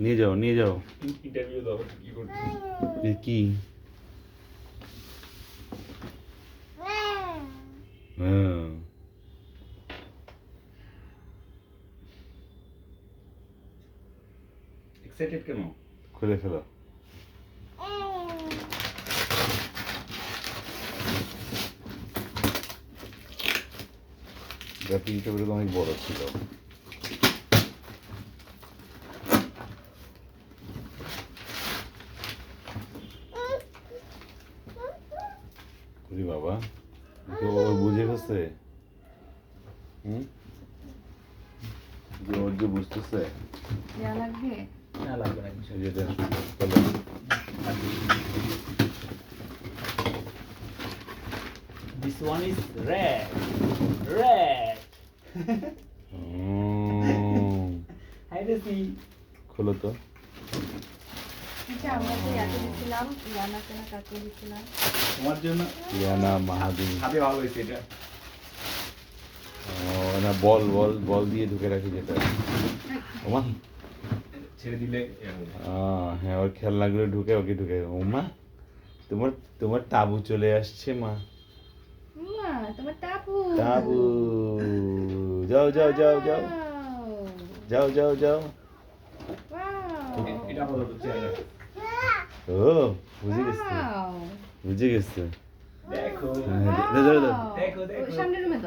নিয়ে যাও ইন্টারভিউ দাও কি করছিস কি হ্যাঁ এক্সাইটেড কেন খুলে ফেলো ব্যাপিংটা বেরোলে অনেক বড় ছিল বাবা ও বুঝে গেছে ওর যে বুঝতেছে লাগবে না লাগবে না কিছু যেটা This one is red. Hi, Desi. খোলো তো আমরা তো ইয়াকে দিছিলাম ইয়ানাকে না কাকে দিছিলাম তোমার জন্য ইয়ানা মাহাদি খাবে ভালো হয়েছে এটা না বল দিয়ে ঢুকে রাখি যেটা ওমা ছেড়ে দিলে হ্যাঁ ওর খেলনাগুলো ঢুকে ঢুকে ওমা তোমার তাবু চলে আসছে মা তোমার তাবু যাও এটা বলো তো চেয়ারে ও বুঝে গেছে দেখো সামনের রুমে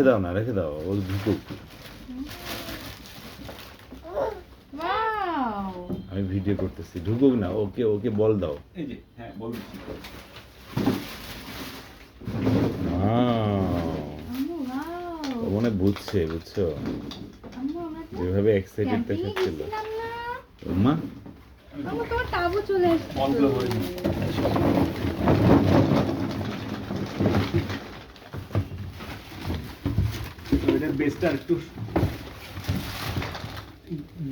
দাও রেখে দাও ও ঢুকুক আমি ভিডিও করতেছি ঢুকুক না ওকে বল দাও এই যে হ্যাঁ বল দিচ্ছি ও মনে বুঝছে বুঝছো যেভাবে এক্সাইটেড দেখাচ্ছিল মা তোমার তাবু চলে এসেছে বলগুলো ভরে দিই এটার বেসটা একটু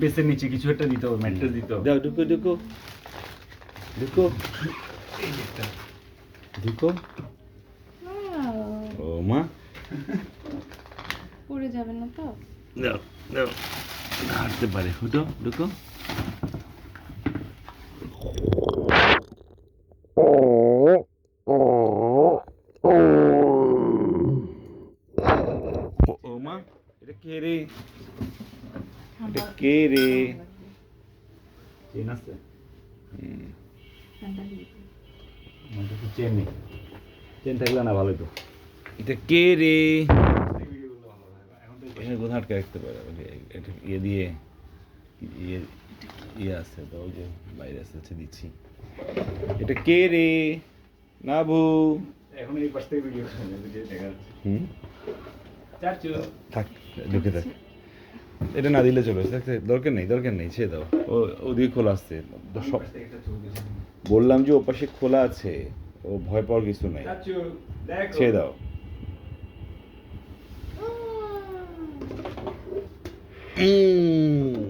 বেসের নিচে কিছু একটা দিতে হবে ম্যাট্রেস দিতে হবে যাও ঢুকো ও মা পড়ে যাবে না তো দাও হাঁটতে পারে ঢুকো ও মা এটা কে রে চেন আছে চেন নেই চেন থাকলে না ভালোই তো এটা কে রে এখানে কোথাও আটকে রাখতে পারে এটা ইয়ে দিয়ে ইয়ে আছে তো ওই যে বাইরে আছে দিচ্ছি এটা কে রে নাবু এখন এই পাশ থেকে ভিডিও দেখা যাচ্ছে চাচু থাক ঢুকে থাক এটা না দিলে চলে দরকার নেই ছেড়ে দাও ওদিকে খোলা আসছে সব বললাম যে ও পাশে খোলা আছে ও ভয় পাওয়ার কিছু নাই ছেড়ে দাও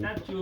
চাচু